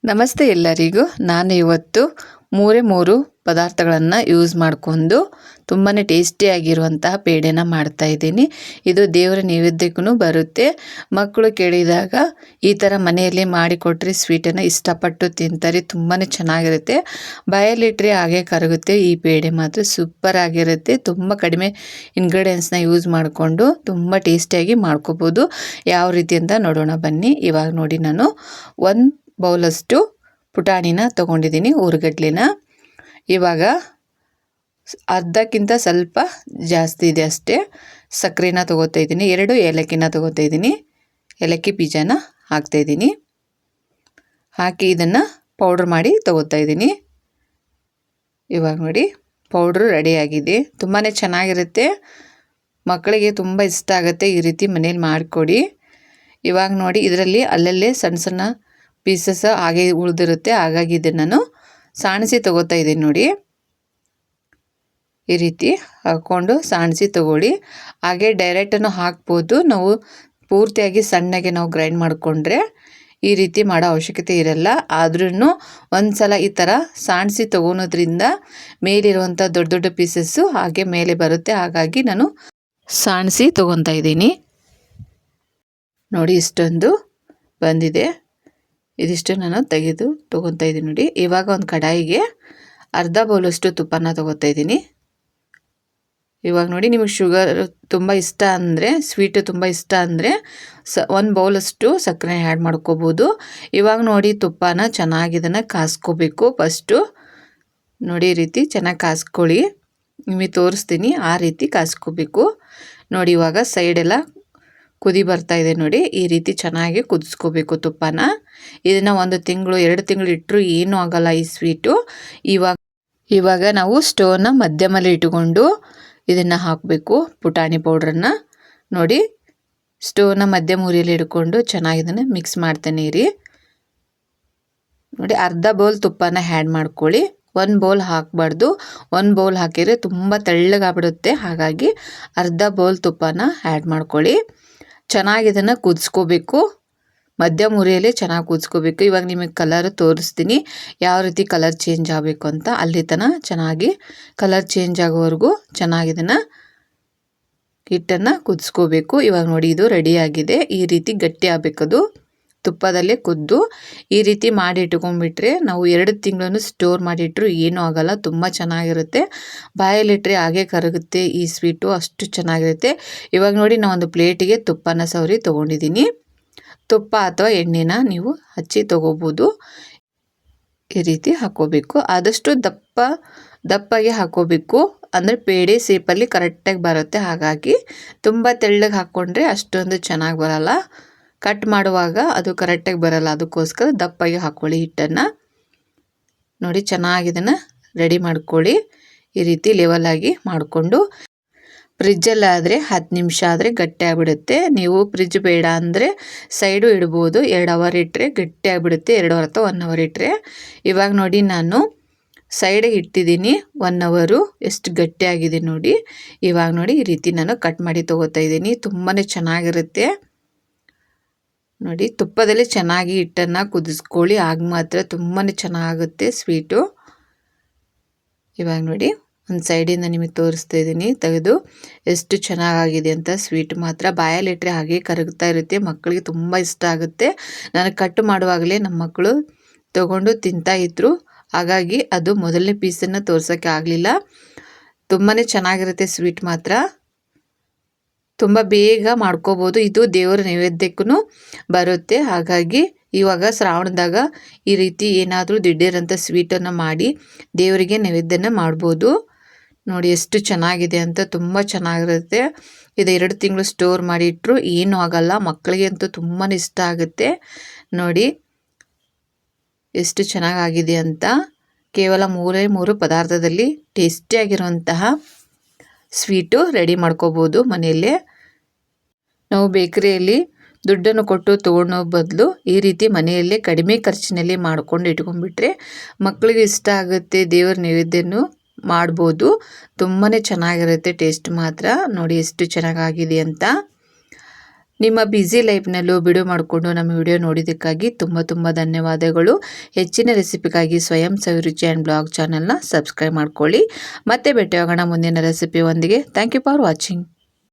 ನಮಸ್ತೆ ಎಲ್ಲರಿಗೂ. ನಾನು ಇವತ್ತು ಮೂರೇ ಪದಾರ್ಥಗಳನ್ನು ಯೂಸ್ ಮಾಡಿಕೊಂಡು ತುಂಬಾ ಟೇಸ್ಟಿಯಾಗಿರುವಂತಹ ಪೇಡೆನ ಮಾಡ್ತಾಯಿದ್ದೀನಿ. ಇದು ದೇವರ ನೈವೇದ್ಯಕ್ಕೂ ಬರುತ್ತೆ. ಮಕ್ಕಳು ಕೇಳಿದಾಗ ಈ ಥರ ಮನೆಯಲ್ಲಿ ಮಾಡಿಕೊಟ್ರೆ ಸ್ವೀಟನ್ನು ಇಷ್ಟಪಟ್ಟು ತಿಂತಾರೆ. ತುಂಬಾ ಚೆನ್ನಾಗಿರುತ್ತೆ. ಬಾಯಲ್ಲಿಟ್ಟರೆ ಹಾಗೆ ಕರಗುತ್ತೆ. ಈ ಪೇಡೆ ಮಾತ್ರ ಸೂಪರ್ ಆಗಿರುತ್ತೆ. ತುಂಬ ಕಡಿಮೆ ಇಂಗ್ರೀಡಿಯೆಂಟ್ಸ್ನ ಯೂಸ್ ಮಾಡಿಕೊಂಡು ತುಂಬ ಟೇಸ್ಟಿಯಾಗಿ ಮಾಡ್ಕೋಬೋದು. ಯಾವ ರೀತಿ ಅಂತ ನೋಡೋಣ ಬನ್ನಿ. ಇವಾಗ ನೋಡಿ, ನಾನು ಒಂದು ಬೌಲಷ್ಟು ಪುಟಾಣಿನ ತೊಗೊಂಡಿದ್ದೀನಿ, ಹುರ್ಗಡ್ಲಿನ. ಇವಾಗ ಅರ್ಧಕ್ಕಿಂತ ಸ್ವಲ್ಪ ಜಾಸ್ತಿ ಇದೆ ಅಷ್ಟೇ ಸಕ್ಕರೆನ ತೊಗೋತಾ ಇದ್ದೀನಿ. 2 ಏಲಕ್ಕಿನ ತೊಗೋತಾ ಇದ್ದೀನಿ. ಏಲಕ್ಕಿ ಬೀಜನ ಹಾಕ್ತಾಯಿದ್ದೀನಿ. ಹಾಕಿ ಇದನ್ನು ಪೌಡ್ರ್ ಮಾಡಿ ತೊಗೋತಾ ಇದ್ದೀನಿ. ಇವಾಗ ನೋಡಿ, ಪೌಡ್ರು ರೆಡಿಯಾಗಿದೆ. ತುಂಬಾ ಚೆನ್ನಾಗಿರುತ್ತೆ. ಮಕ್ಕಳಿಗೆ ತುಂಬ ಇಷ್ಟ ಆಗುತ್ತೆ. ಈ ರೀತಿ ಮನೇಲಿ ಮಾಡಿಕೊಡಿ. ಇವಾಗ ನೋಡಿ, ಇದರಲ್ಲಿ ಅಲ್ಲಲ್ಲೇ ಸಣ್ಣ ಸಣ್ಣ ಪೀಸಸ್ ಹಾಗೆ ಉಳಿದಿರುತ್ತೆ. ಹಾಗಾಗಿ ಇದನ್ನು ನಾನು ಸಾಣಿಸಿ ತೊಗೋತಾ ಇದ್ದೀನಿ. ನೋಡಿ, ಈ ರೀತಿ ಹಾಕ್ಕೊಂಡು ಸಾಣಿಸಿ ತೊಗೊಳ್ಳಿ. ಹಾಗೆ ಡೈರೆಕ್ಟನ್ನು ಹಾಕ್ಬೋದು. ನಾವು ಪೂರ್ತಿಯಾಗಿ ಸಣ್ಣಗೆ ನಾವು ಗ್ರೈಂಡ್ ಮಾಡಿಕೊಂಡ್ರೆ ಈ ರೀತಿ ಮಾಡೋ ಅವಶ್ಯಕತೆ ಇರಲ್ಲ. ಆದ್ರೂ ಒಂದು ಸಲ ಈ ಥರ ಸಾಣಿಸಿ ತೊಗೊಳೋದ್ರಿಂದ ಮೇಲಿರುವಂಥ ದೊಡ್ಡ ದೊಡ್ಡ ಪೀಸಸ್ಸು ಹಾಗೆ ಮೇಲೆ ಬರುತ್ತೆ. ಹಾಗಾಗಿ ನಾನು ಸಾಣಿಸಿ ತೊಗೊತಾ ಇದ್ದೀನಿ. ನೋಡಿ, ಇಷ್ಟೊಂದು ಬಂದಿದೆ. ಇದಿಷ್ಟು ನಾನು ತೆಗೆದು ತೊಗೊತಾ ಇದ್ದೀನಿ. ನೋಡಿ, ಇವಾಗ ಒಂದು ಕಡಾಯಿಗೆ ಅರ್ಧ ಬೌಲಷ್ಟು ತುಪ್ಪನ ತೊಗೋತಾ ಇದ್ದೀನಿ. ಇವಾಗ ನೋಡಿ, ನಿಮಗೆ ಶುಗರ್ ತುಂಬ ಇಷ್ಟ ಅಂದರೆ, ಸ್ವೀಟು ತುಂಬ ಇಷ್ಟ ಅಂದರೆ 1 ಬೌಲಷ್ಟು ಸಕ್ಕರೆ ಆ್ಯಡ್ ಮಾಡ್ಕೋಬೋದು. ಇವಾಗ ನೋಡಿ, ತುಪ್ಪನ ಚೆನ್ನಾಗಿ ಇದನ್ನು ಕಾಸ್ಕೋಬೇಕು. ಫಸ್ಟು ನೋಡಿ, ಈ ರೀತಿ ಚೆನ್ನಾಗಿ ಕಾಸ್ಕೊಳ್ಳಿ. ನಿಮಗೆ ತೋರಿಸ್ತೀನಿ, ಆ ರೀತಿ ಕಾಸ್ಕೋಬೇಕು. ನೋಡಿ, ಇವಾಗ ಸೈಡೆಲ್ಲ ಕುದಿ ಬರ್ತಾ ಇದೆ. ನೋಡಿ, ಈ ರೀತಿ ಚೆನ್ನಾಗಿ ಕುದಿಸ್ಕೋಬೇಕು ತುಪ್ಪನ. ಇದನ್ನು 1 ತಿಂಗಳು 2 ತಿಂಗಳು ಇಟ್ಟರು ಏನೂ ಆಗಲ್ಲ ಈ ಸ್ವೀಟು. ಇವಾಗ ನಾವು ಸ್ಟೋವ್ನ ಮಧ್ಯಮಲ್ಲಿ ಇಟ್ಟುಕೊಂಡು ಇದನ್ನು ಹಾಕಬೇಕು, ಪುಟಾಣಿ ಪೌಡ್ರನ್ನು. ನೋಡಿ, ಸ್ಟೋವ್ನ ಮಧ್ಯಮ ಉರಿಯಲ್ಲಿ ಇಟ್ಕೊಂಡು ಚೆನ್ನಾಗಿ ಇದನ್ನು ಮಿಕ್ಸ್ ಮಾಡ್ತಾನೆ ಇರಿ. ನೋಡಿ, ಅರ್ಧ ಬೌಲ್ ತುಪ್ಪನ ಆ್ಯಡ್ ಮಾಡ್ಕೊಳ್ಳಿ. 1 ಬೌಲ್ ಹಾಕಬಾರ್ದು. 1 ಬೌಲ್ ಹಾಕಿದರೆ ತುಂಬ ತೆಳ್ಳಗಾಗ್ಬಿಡುತ್ತೆ. ಹಾಗಾಗಿ ಅರ್ಧ ಬೌಲ್ ತುಪ್ಪನ ಆ್ಯಡ್ ಮಾಡ್ಕೊಳ್ಳಿ. ಚೆನ್ನಾಗಿ ಇದನ್ನು ಕುದಿಸ್ಕೋಬೇಕು. ಮಧ್ಯಮ ಉರಿಯಲ್ಲಿ ಚೆನ್ನಾಗಿ ಕುದಿಸ್ಕೋಬೇಕು. ಇವಾಗ ನಿಮಗೆ ಕಲರ್ ತೋರಿಸ್ತೀನಿ, ಯಾವ ರೀತಿ ಕಲರ್ ಚೇಂಜ್ ಆಗಬೇಕು ಅಂತ. ಅಲ್ಲಿ ತನಕ ಚೆನ್ನಾಗಿ ಕಲರ್ ಚೇಂಜ್ ಆಗೋವರೆಗೂ ಚೆನ್ನಾಗಿ ಇದನ್ನು ಹಿಟ್ಟನ್ನು ಕುದಿಸ್ಕೋಬೇಕು. ಇವಾಗ ನೋಡಿ, ಇದು ರೆಡಿಯಾಗಿದೆ. ಈ ರೀತಿ ಗಟ್ಟಿ ಆಗಬೇಕದು. ತುಪ್ಪದಲ್ಲೇ ಕುದ್ದು ಈ ರೀತಿ ಮಾಡಿ ಇಟ್ಕೊಂಡ್ಬಿಟ್ರೆ ನಾವು 2 ತಿಂಗಳನ್ನು ಸ್ಟೋರ್ ಮಾಡಿಟ್ರು ಏನೂ ಆಗಲ್ಲ. ತುಂಬ ಚೆನ್ನಾಗಿರುತ್ತೆ. ಬಾಯಲ್ಲಿಟ್ಟರೆ ಹಾಗೆ ಕರಗುತ್ತೆ ಈ ಸ್ವೀಟು, ಅಷ್ಟು ಚೆನ್ನಾಗಿರುತ್ತೆ. ಇವಾಗ ನೋಡಿ, ನಾನು ಒಂದು ಪ್ಲೇಟಿಗೆ ತುಪ್ಪನ ಸವರಿ ತೊಗೊಂಡಿದ್ದೀನಿ. ತುಪ್ಪ ಅಥವಾ ಎಣ್ಣೆನ ನೀವು ಹಚ್ಚಿ ತೊಗೋಬೋದು. ಈ ರೀತಿ ಹಾಕ್ಕೋಬೇಕು. ಆದಷ್ಟು ದಪ್ಪಗೆ ಹಾಕ್ಕೋಬೇಕು, ಅಂದರೆ ಪೇಡೆ ಸೇಪಲ್ಲಿ ಕರೆಕ್ಟಾಗಿ ಬರುತ್ತೆ. ಹಾಗಾಗಿ ತುಂಬ ತೆಳ್ಳಗೆ ಹಾಕ್ಕೊಂಡ್ರೆ ಅಷ್ಟೊಂದು ಚೆನ್ನಾಗಿ ಬರಲ್ಲ. ಕಟ್ ಮಾಡುವಾಗ ಅದು ಕರೆಕ್ಟಾಗಿ ಬರಲ್ಲ. ಅದಕ್ಕೋಸ್ಕರ ದಪ್ಪಗೆ ಹಾಕ್ಕೊಳ್ಳಿ ಹಿಟ್ಟನ್ನು. ನೋಡಿ, ಚೆನ್ನಾಗಿ ಇದನ್ನು ರೆಡಿ ಮಾಡ್ಕೊಳ್ಳಿ. ಈ ರೀತಿ ಲೆವೆಲಾಗಿ ಮಾಡಿಕೊಂಡು ಫ್ರಿಜ್ಜಲ್ಲಾದರೆ 10 ನಿಮಿಷ ಆದರೆ ಗಟ್ಟಿ ಆಗಿಬಿಡುತ್ತೆ. ನೀವು ಫ್ರಿಜ್ ಬೇಡ ಅಂದರೆ ಸೈಡು ಇಡ್ಬೋದು. 2 ಅವರ್ ಇಟ್ಟರೆ ಗಟ್ಟಿ ಆಗಿಬಿಡುತ್ತೆ. 2 ಅವರ್ ಅಥವಾ 1 ಅವರ್ ಇಟ್ಟರೆ. ಇವಾಗ ನೋಡಿ, ನಾನು ಸೈಡಿಗೆ ಇಟ್ಟಿದ್ದೀನಿ 1 ಅವರು. ಎಷ್ಟು ಗಟ್ಟಿಯಾಗಿದೆ ನೋಡಿ. ಇವಾಗ ನೋಡಿ, ಈ ರೀತಿ ನಾನು ಕಟ್ ಮಾಡಿ ತೊಗೋತಾ ಇದ್ದೀನಿ. ತುಂಬಾ ಚೆನ್ನಾಗಿರುತ್ತೆ. ನೋಡಿ, ತುಪ್ಪದಲ್ಲಿ ಚೆನ್ನಾಗಿ ಹಿಟ್ಟನ್ನು ಕುದಿಸ್ಕೊಳ್ಳಿ. ಆಗ ಮಾತ್ರ ತುಂಬಾ ಚೆನ್ನಾಗುತ್ತೆ ಸ್ವೀಟು. ಇವಾಗ ನೋಡಿ, ಒಂದು ಸೈಡಿಂದ ನಿಮಗೆ ತೋರಿಸ್ತಾ ಇದ್ದೀನಿ ತೆಗೆದು, ಎಷ್ಟು ಚೆನ್ನಾಗಾಗಿದೆ ಅಂತ. ಸ್ವೀಟ್ ಮಾತ್ರ ಬಾಯಲ್ಲಿಟ್ಟರೆ ಹಾಗೆ ಕರಗ್ತಾ ಇರುತ್ತೆ. ಮಕ್ಕಳಿಗೆ ತುಂಬ ಇಷ್ಟ ಆಗುತ್ತೆ. ನಾನು ಕಟ್ ಮಾಡುವಾಗಲೇ ನಮ್ಮ ಮಕ್ಕಳು ತೊಗೊಂಡು ತಿಂತಾಯಿದ್ರು. ಹಾಗಾಗಿ ಅದು ಮೊದಲನೇ ಪೀಸನ್ನು ತೋರ್ಸೋಕ್ಕೆ ಆಗಲಿಲ್ಲ. ತುಂಬಾ ಚೆನ್ನಾಗಿರುತ್ತೆ ಸ್ವೀಟ್ ಮಾತ್ರ. ತುಂಬ ಬೇಗ ಮಾಡ್ಕೋಬೋದು. ಇದು ದೇವರ ನೈವೇದ್ಯಕ್ಕೂ ಬರುತ್ತೆ. ಹಾಗಾಗಿ ಇವಾಗ ಶ್ರಾವಣದಾಗ ಈ ರೀತಿ ಏನಾದರೂ ದಿಢೀರಂಥ ಸ್ವೀಟನ್ನು ಮಾಡಿ ದೇವರಿಗೆ ನೈವೇದ್ಯನ ಮಾಡ್ಬೋದು. ನೋಡಿ, ಎಷ್ಟು ಚೆನ್ನಾಗಿದೆ ಅಂತ. ತುಂಬ ಚೆನ್ನಾಗಿರುತ್ತೆ. ಇದು 2 ತಿಂಗಳು ಸ್ಟೋರ್ ಮಾಡಿ ಇಟ್ಟರು ಏನೂ ಆಗಲ್ಲ. ಮಕ್ಕಳಿಗೆ ಅಂತೂ ತುಂಬಾ ಇಷ್ಟ ಆಗುತ್ತೆ. ನೋಡಿ, ಎಷ್ಟು ಚೆನ್ನಾಗಾಗಿದೆ ಅಂತ. ಕೇವಲ 3 ಪದಾರ್ಥದಲ್ಲಿ ಟೇಸ್ಟಿಯಾಗಿರುವಂತಹ ಸ್ವೀಟು ರೆಡಿ ಮಾಡ್ಕೋಬೋದು ಮನೆಯಲ್ಲೇ. ನಾವು ಬೇಕರಿಯಲ್ಲಿ ದುಡ್ಡನ್ನು ಕೊಟ್ಟು ತೊಗೊಳ್ಳೋ ಬದಲು ಈ ರೀತಿ ಮನೆಯಲ್ಲೇ ಕಡಿಮೆ ಖರ್ಚಿನಲ್ಲಿ ಮಾಡ್ಕೊಂಡು ಇಟ್ಕೊಂಡ್ಬಿಟ್ರೆ ಮಕ್ಕಳಿಗೆ ಇಷ್ಟ ಆಗುತ್ತೆ. ದೇವರ ನೈವೇದ್ಯನೂ ಮಾಡ್ಬೋದು. ತುಂಬಾ ಚೆನ್ನಾಗಿರುತ್ತೆ ಟೇಸ್ಟ್ ಮಾತ್ರ. ನೋಡಿ, ಎಷ್ಟು ಚೆನ್ನಾಗಾಗಿದೆ ಅಂತ. ನಿಮ್ಮ ಬ್ಯುಸಿ ಲೈಫ್ನಲ್ಲೂ ಬಿಡುವು ಮಾಡಿಕೊಂಡು ನಮ್ಮ ವಿಡಿಯೋ ನೋಡಿದ್ದಕ್ಕಾಗಿ ತುಂಬ ಧನ್ಯವಾದಗಳು. ಹೆಚ್ಚಿನ ರೆಸಿಪಿಗಾಗಿ ಸ್ವಯಂ ಸವಿರುಚಿ ಆ್ಯಂಡ್ ಬ್ಲಾಗ್ ಚಾನಲ್ನ ಸಬ್ಸ್ಕ್ರೈಬ್ ಮಾಡ್ಕೊಳ್ಳಿ. ಮತ್ತೆ ಭೇಟಿಯಾಗೋಣ ಮುಂದಿನ ರೆಸಿಪಿ ಒಂದಿಗೆ. Thank you for watching.